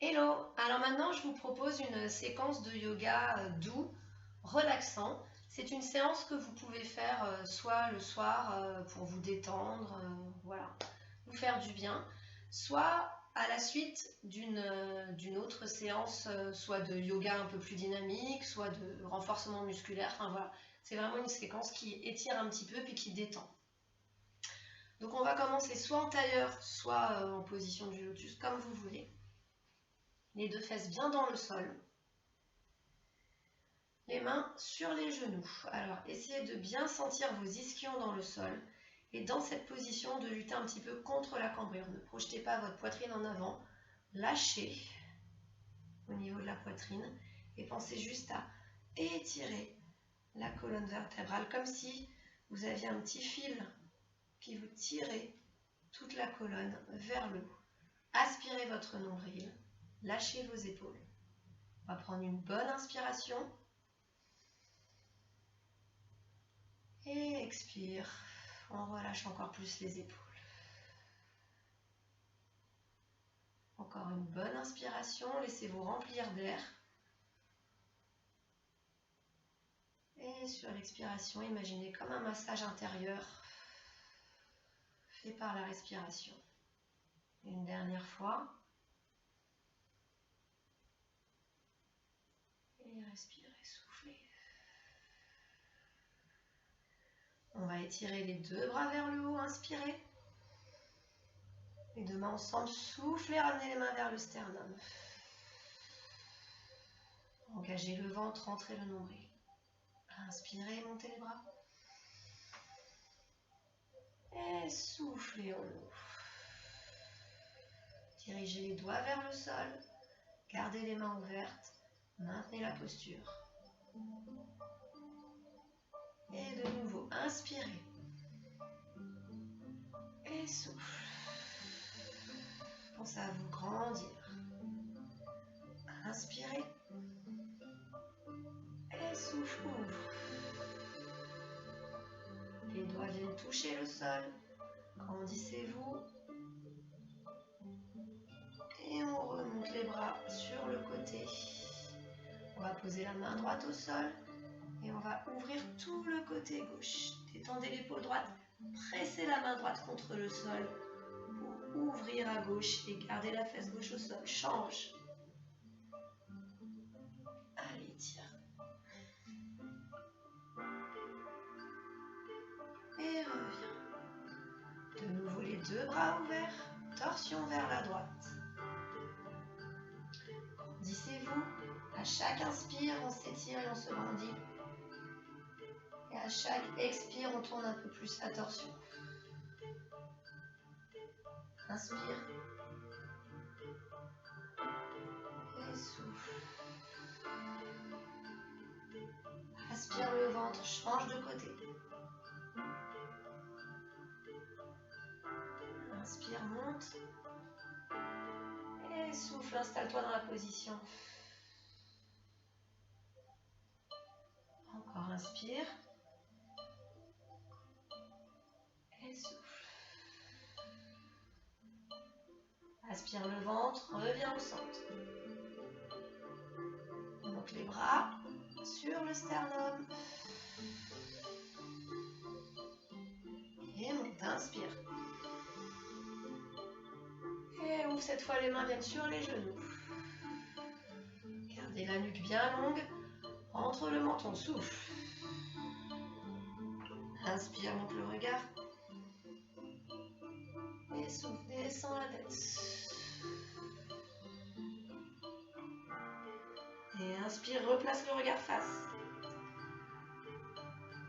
Hello! Alors maintenant, je vous propose une séquence de yoga doux, relaxant. C'est une séance que vous pouvez faire soit le soir pour vous détendre, voilà, vous faire du bien, soit à la suite d'une autre séance, soit de yoga un peu plus dynamique, soit de renforcement musculaire. Enfin voilà, c'est vraiment une séquence qui étire un petit peu puis qui détend. Donc on va commencer soit en tailleur, soit en position du lotus, comme vous voulez. Les deux fesses bien dans le sol. Les mains sur les genoux. Alors, essayez de bien sentir vos ischions dans le sol. Et dans cette position, de lutter un petit peu contre la cambrure. Ne projetez pas votre poitrine en avant. Lâchez au niveau de la poitrine. Et pensez juste à étirer la colonne vertébrale. Comme si vous aviez un petit fil qui vous tirait toute la colonne vers le haut. Aspirez votre nombril. Lâchez vos épaules. On va prendre une bonne inspiration. Et expire. On relâche encore plus les épaules. Encore une bonne inspiration. Laissez-vous remplir d'air. Et sur l'expiration, imaginez comme un massage intérieur fait par la respiration. Une dernière fois. Et respirez, soufflez. On va étirer les deux bras vers le haut, inspirez. Les deux mains ensemble, soufflez, ramenez les mains vers le sternum. Engagez le ventre, rentrez le nombril. Inspirez, montez les bras. Et soufflez, on ouvre. Dirigez les doigts vers le sol. Gardez les mains ouvertes. Maintenez la posture. Et de nouveau, inspirez. Et souffle. Pensez à vous grandir. Inspirez. Et souffle, ouvre. Les doigts viennent toucher le sol. Grandissez-vous. Et on remonte les bras sur le côté. On va poser la main droite au sol. Et on va ouvrir tout le côté gauche. Détendez l'épaule droite. Pressez la main droite contre le sol pour ouvrir à gauche et garder la fesse gauche au sol. Change. Allez, tire. Et reviens. De nouveau les deux bras ouverts. Torsion vers la droite. Grandissez-vous. À chaque inspire, on s'étire et on se grandit. Et à chaque expire, on tourne un peu plus à torsion. Inspire. Et souffle. Aspire le ventre, change de côté. Inspire, monte. Et souffle, installe-toi dans la position. Encore inspire. Et souffle. Aspire le ventre, reviens au centre. Monte les bras sur le sternum. Et monte, inspire. Et ouvre cette fois, les mains viennent sur les genoux. Gardez la nuque bien longue. Entre le menton, souffle. Inspire, monte le regard. Et souffle, descend la tête. Et inspire, replace le regard face.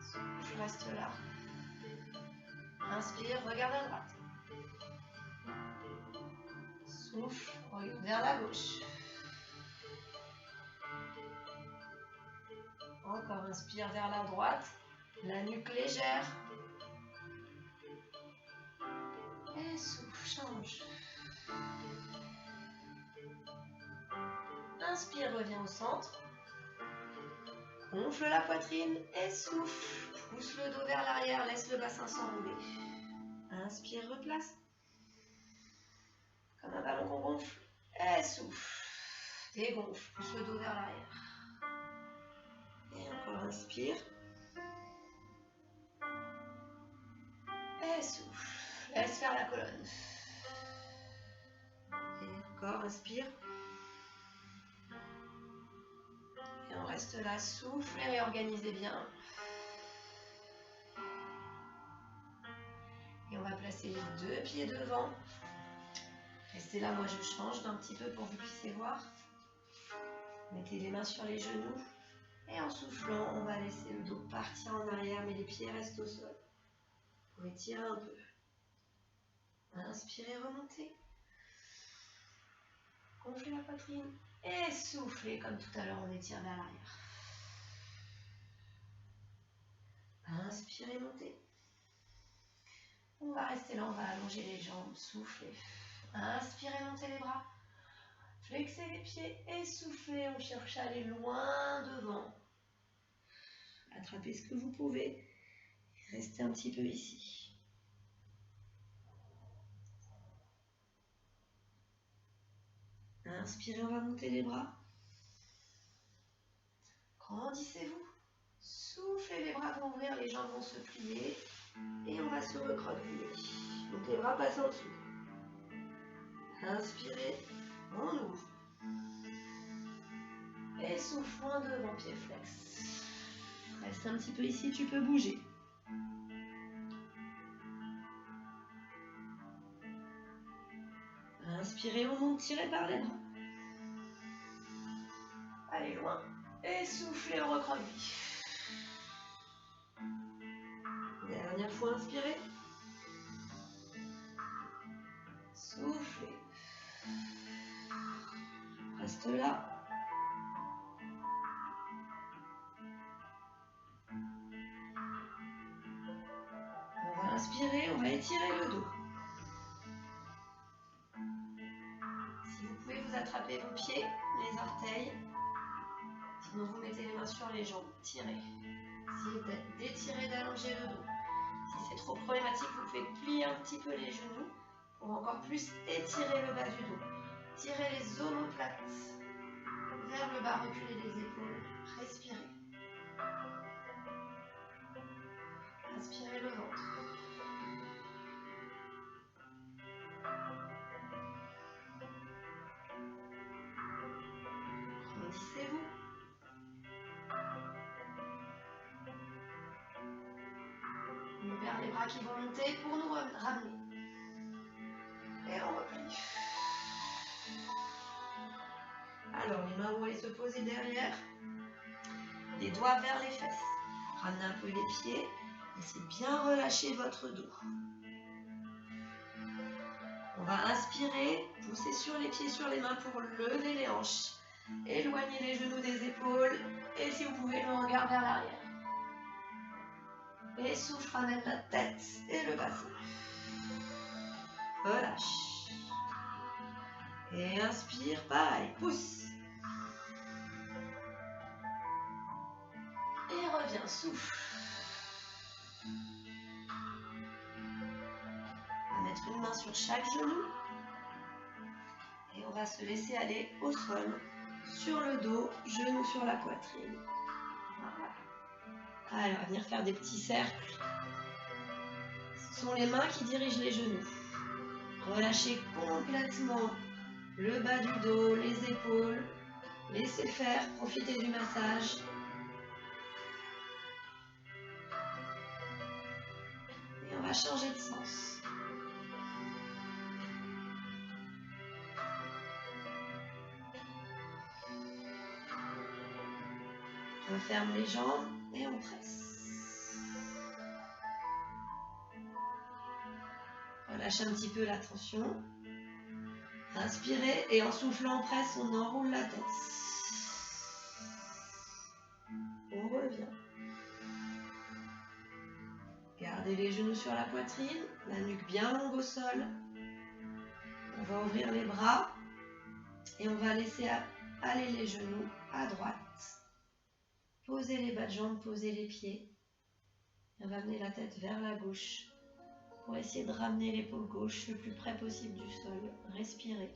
Souffle, reste là. Inspire, regarde à droite. Souffle, regarde vers la gauche. Encore, inspire vers la droite. La nuque légère. Et souffle, change. Inspire, reviens au centre. Gonfle la poitrine et souffle. Pousse le dos vers l'arrière, laisse le bassin s'enrouler. Inspire, replace. Comme un ballon qu'on gonfle. Et souffle. Dégonfle, pousse le dos vers l'arrière. Et encore inspire. Et souffle. Laisse faire la colonne. Et encore inspire. Et on reste là, souffle et réorganisez bien. Et on va placer les 2 pieds devant. Restez là, moi je change d'un petit peu pour que vous puissiez voir. Mettez les mains sur les genoux. Et en soufflant, on va laisser le dos partir en arrière, mais les pieds restent au sol. Vous pouvez tirer un peu. Inspirez, remontez. Gonflez la poitrine. Et soufflez, comme tout à l'heure, on étire vers l'arrière. Inspirez, montez. On va rester là, on va allonger les jambes, soufflez. Inspirez, montez les bras. Flexez les pieds et soufflez. On cherche à aller loin devant. Attrapez ce que vous pouvez. Restez un petit peu ici. Inspirez, on va monter les bras. Grandissez-vous. Soufflez, les bras vont ouvrir, les jambes vont se plier. Et on va se recroqueviller. Donc les bras passent en dessous. Inspirez, on ouvre. Et souffle loin devant, pied flex. Reste un petit peu ici, tu peux bouger. Inspirez, on monte, tirez par les bras. Allez loin. Et soufflez, on recroqueville. Dernière fois, inspirez. Soufflez. Reste là. On va inspirer, on va étirer le dos. Si vous pouvez, vous attrapez vos pieds, les orteils. Sinon, vous mettez les mains sur les jambes. Tirez. Essayez d'étirer, d'allonger le dos. Si c'est trop problématique, vous pouvez plier un petit peu les genoux pour encore plus étirer le bas du dos. Tirez les omoplates vers le bas, reculez les épaules. Respirez. Inspirez le ventre. Grandissez-vous. On perd les bras qui vont monter pour nous ramener. Et on replie. Alors, les mains vont aller se poser derrière. Les doigts vers les fesses. Ramenez un peu les pieds. Laissez bien relâcher votre dos. On va inspirer, pousser sur les pieds, sur les mains pour lever les hanches. Éloignez les genoux des épaules. Et si vous pouvez, le regard vers l'arrière. Et souffle, ramène la tête et le bassin. Relâche. Et inspire, pareil, pousse. Et reviens, souffle. On va mettre une main sur chaque genou. Et on va se laisser aller au sol, sur le dos, genou sur la poitrine. Voilà. Alors, on va venir faire des petits cercles. Ce sont les mains qui dirigent les genoux. Relâchez complètement le bas du dos, les épaules. Laissez faire, profitez du massage. Et on va changer de sens. On ferme les jambes et on presse. Relâchez un petit peu la tension. Inspirez et en soufflant, on presse, on enroule la tête. On revient. Gardez les genoux sur la poitrine, la nuque bien longue au sol. On va ouvrir les bras et on va laisser aller les genoux à droite. Posez les bas de jambes, posez les pieds. Et on va amener la tête vers la gauche pour essayer de ramener l'épaule gauche le plus près possible du sol. Respirez.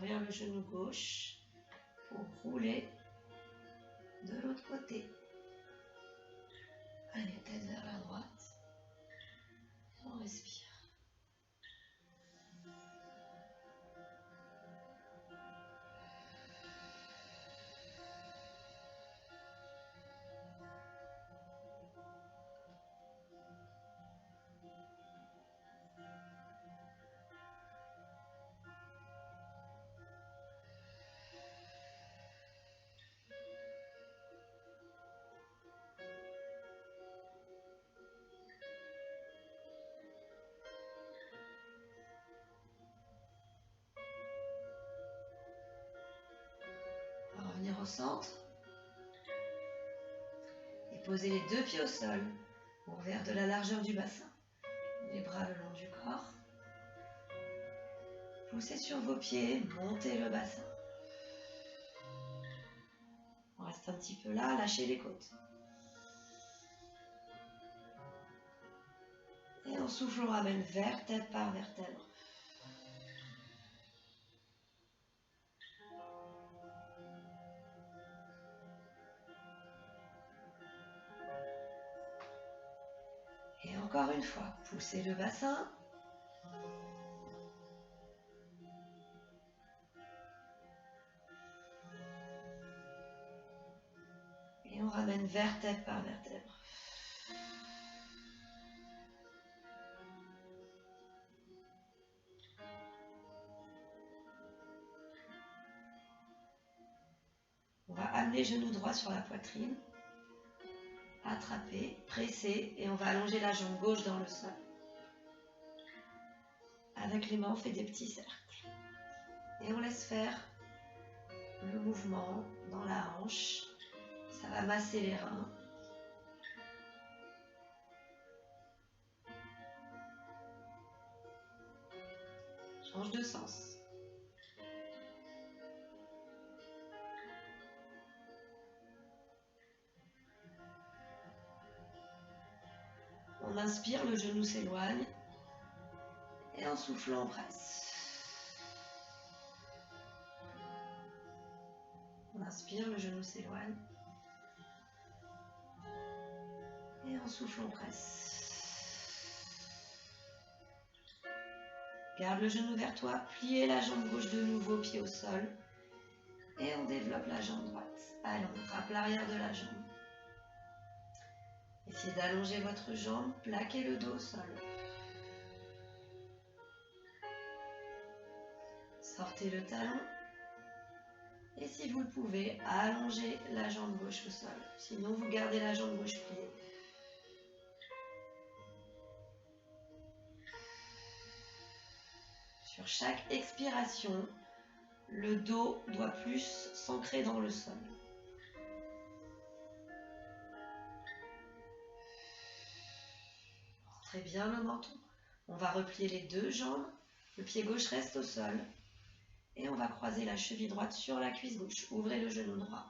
ouvrir le genou gauche pour rouler de l'autre côté. Allez, tête vers la droite. Et on respire. On va revenir au centre. Et poser les deux pieds au sol, ouvert de la largeur du bassin. Les bras le long du corps. Poussez sur vos pieds, montez le bassin. On reste un petit peu là, lâchez les côtes. Et en souffle, on ramène vertèbre par vertèbre. Et encore une fois, poussez le bassin. Et on ramène vertèbre par vertèbre. On va amener genou droit sur la poitrine. Attraper, presser et on va allonger la jambe gauche dans le sol. Avec les mains, on fait des petits cercles. Et on laisse faire le mouvement dans la hanche. Ça va masser les reins. Change de sens. On inspire, le genou s'éloigne. Et en soufflant, on presse. On inspire, le genou s'éloigne. Et en soufflant, on presse. Garde le genou vers toi, pliez la jambe gauche de nouveau, pied au sol. Et on développe la jambe droite. Allez, on attrape l'arrière de la jambe. Essayez d'allonger votre jambe, plaquez le dos au sol. Sortez le talon. Et si vous le pouvez, allongez la jambe gauche au sol. Sinon, vous gardez la jambe gauche pliée. Sur chaque expiration, le dos doit plus s'ancrer dans le sol. Rentrez bien le menton. On va replier les deux jambes. Le pied gauche reste au sol. Et on va croiser la cheville droite sur la cuisse gauche. Ouvrez le genou droit.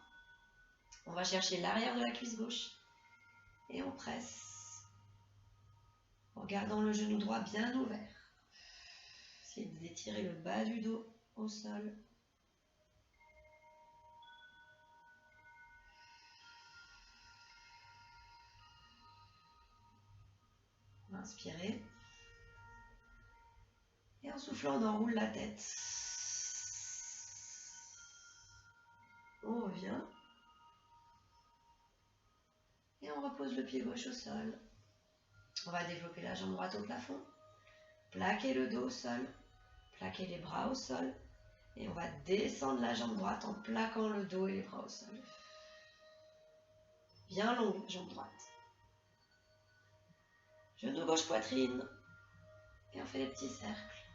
On va chercher l'arrière de la cuisse gauche. Et on presse. En gardant le genou droit bien ouvert. Essayez d'étirer le bas du dos au sol. Inspirez. Et en soufflant, on enroule la tête. On revient. Et on repose le pied gauche au sol. On va développer la jambe droite au plafond. Plaquez le dos au sol. Plaquez les bras au sol. Et on va descendre la jambe droite en plaquant le dos et les bras au sol. Bien longue, jambe droite. Genou gauche, poitrine. Et on fait des petits cercles.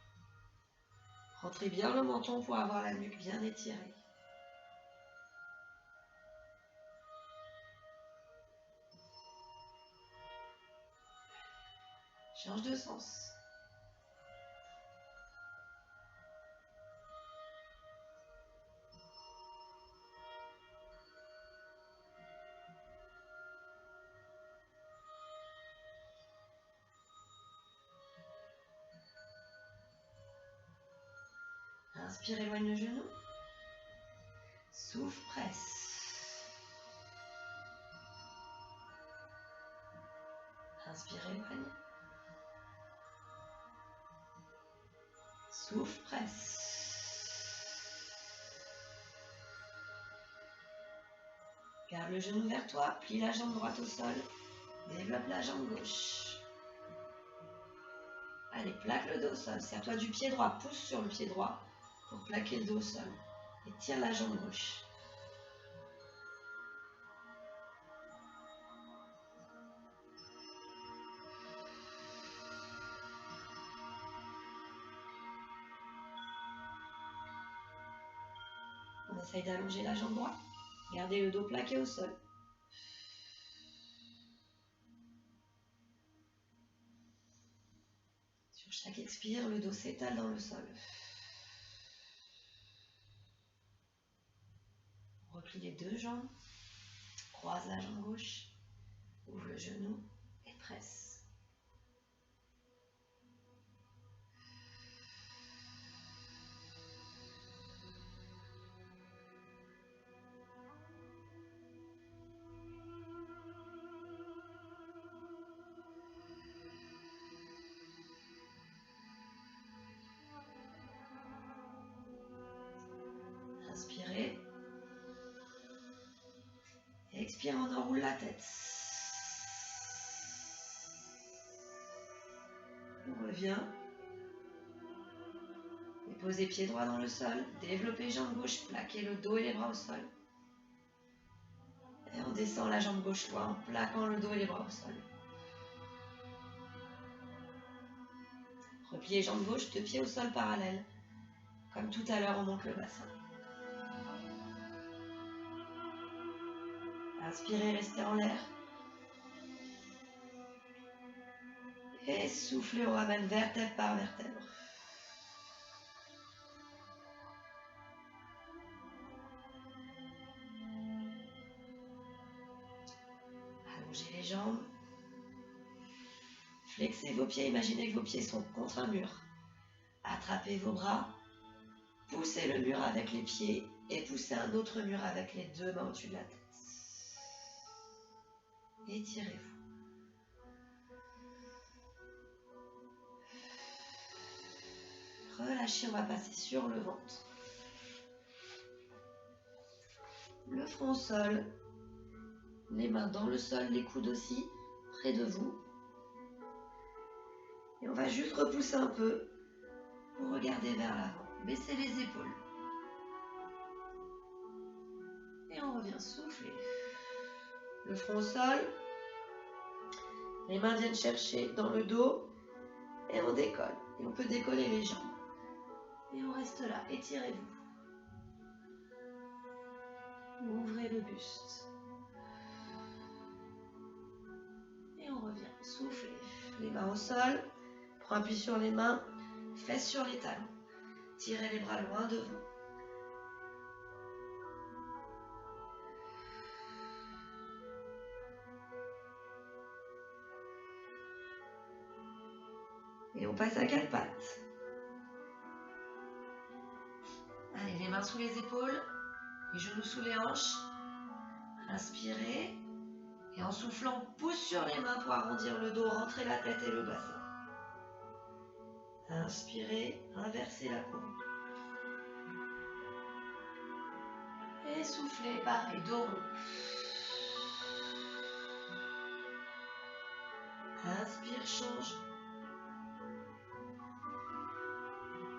Rentrez bien le menton pour avoir la nuque bien étirée. Change de sens. Inspire, éloigne le genou. Souffle, presse. Inspire, éloigne. Souffle, presse. Garde le genou vers toi, plie la jambe droite au sol, développe la jambe gauche. Allez, plaque le dos au sol, serre-toi du pied droit, pousse sur le pied droit pour plaquer le dos au sol. Et tire la jambe gauche. On essaye d'allonger la jambe droite. Gardez le dos plaqué au sol. Sur chaque expire, le dos s'étale dans le sol. Replie les deux jambes. Croise la jambe gauche. Ouvre le genou et presse. Inspirez. Expire, on enroule la tête. On revient. Et posez pied droit dans le sol. Développez jambe gauche, plaquez le dos et les bras au sol. Et on descend la jambe gauche loin en plaquant le dos et les bras au sol. Repliez jambe gauche, deux pieds au sol parallèles. Comme tout à l'heure, on monte le bassin. Inspirez, restez en l'air. Et soufflez, on ramène vertèbre par vertèbre. Allongez les jambes. Flexez vos pieds, imaginez que vos pieds sont contre un mur. Attrapez vos bras. Poussez le mur avec les pieds et poussez un autre mur avec les deux mains au-dessus de la tête. Étirez-vous. Relâchez, on va passer sur le ventre. Le front au sol. Les mains dans le sol, les coudes aussi, près de vous. Et on va juste repousser un peu pour regarder vers l'avant. Baissez les épaules. Et on revient souffler. Le front au sol. Les mains viennent chercher dans le dos. Et on décolle. Et on peut décoller les jambes. Et on reste là. Étirez-vous. Ouvrez le buste. Et on revient. Soufflez. Les mains au sol. Prends appui sur les mains. Fesses sur les talons. Tirez les bras loin de vous. Et on passe à quatre pattes. Allez, les mains sous les épaules, les genoux sous les hanches. Inspirez. Et en soufflant, pousse sur les mains pour arrondir le dos, rentrer la tête et le bassin. Inspirez, inversez la courbe. Et soufflez, pareil, dos rond. Inspire, change.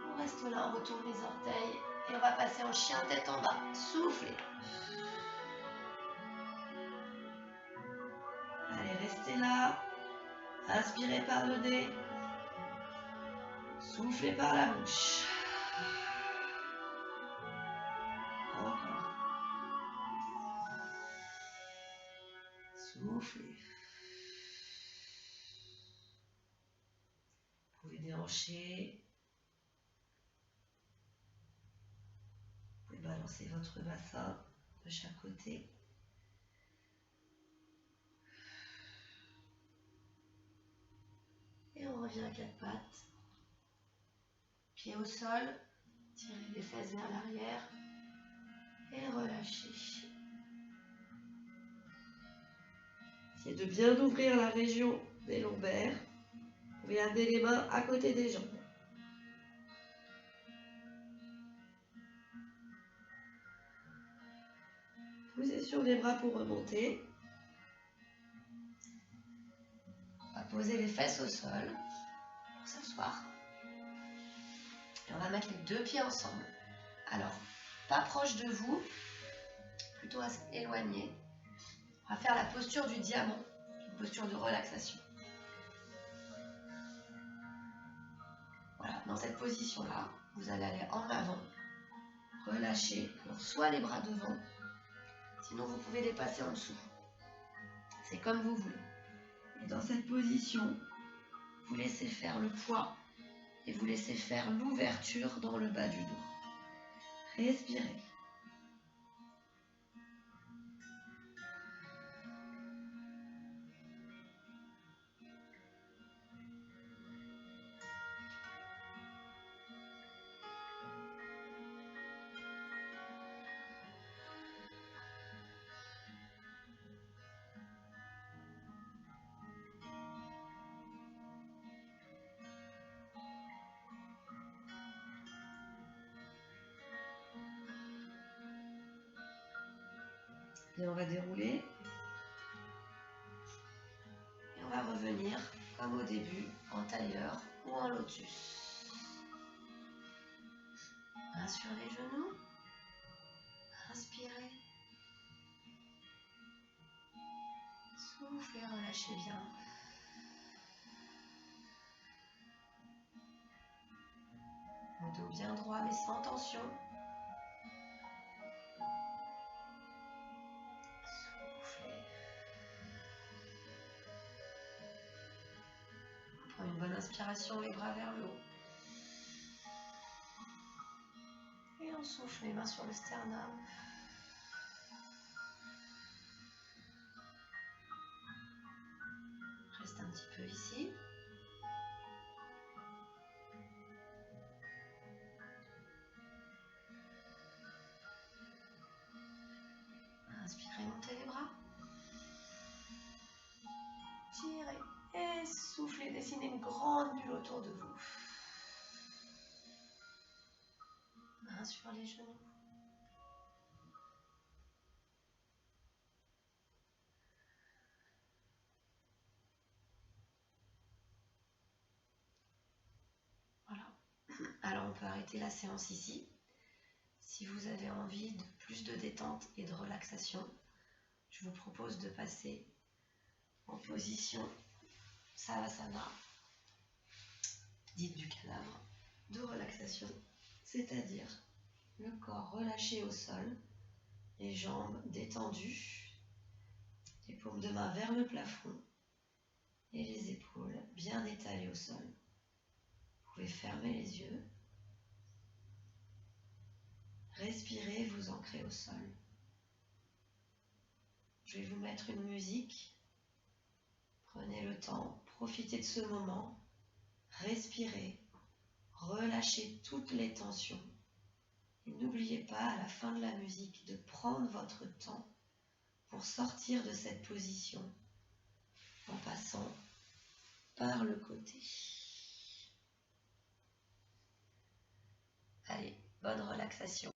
On reste là, on retourne les orteils. Et on va passer en chien tête en bas. Soufflez. Allez, restez là. Inspirez par le nez. Soufflez par la bouche. Encore. Soufflez. Vous pouvez déhancher. Vous pouvez balancer votre bassin de chaque côté. Et on revient à quatre pattes. Pieds au sol. Tirez les fesses vers l'arrière et relâchez. Essayez de bien ouvrir la région des lombaires. Vous pouvez amener les mains à côté des jambes. Poussez sur les bras pour remonter. On va poser les fesses au sol pour s'asseoir. Et on va mettre les deux pieds ensemble. Alors, pas proche de vous, plutôt éloigné. On va faire la posture du diamant, une posture de relaxation. Voilà, dans cette position-là, vous allez aller en avant, relâcher, alors soit les bras devant, sinon vous pouvez les passer en dessous. C'est comme vous voulez. Et dans cette position, vous laissez faire le poids et vous laissez faire l'ouverture dans le bas du dos. Respirez. Et on va dérouler. Et on va revenir, comme au début, en tailleur ou en lotus. Main sur les genoux. Inspirez. Soufflez, relâchez bien. Le dos bien droit mais sans tension. Soufflez. On prend une bonne inspiration, les bras vers le haut. Et on souffle, les mains sur le sternum. Reste un petit peu ici. Inspirez, montez les bras. Tirez et soufflez, dessinez une grande bulle autour de vous. Main sur les genoux. Voilà. Alors on peut arrêter la séance ici. Si vous avez envie de plus de détente et de relaxation, je vous propose de passer en position Savasana, dite du cadavre, de relaxation, c'est-à-dire le corps relâché au sol, les jambes détendues, les paumes de main vers le plafond et les épaules bien étalées au sol. Vous pouvez fermer les yeux, respirez, vous ancrez au sol. Je vais vous mettre une musique. Prenez le temps, profitez de ce moment, respirez, relâchez toutes les tensions. Et n'oubliez pas à la fin de la musique de prendre votre temps pour sortir de cette position en passant par le côté. Allez, bonne relaxation.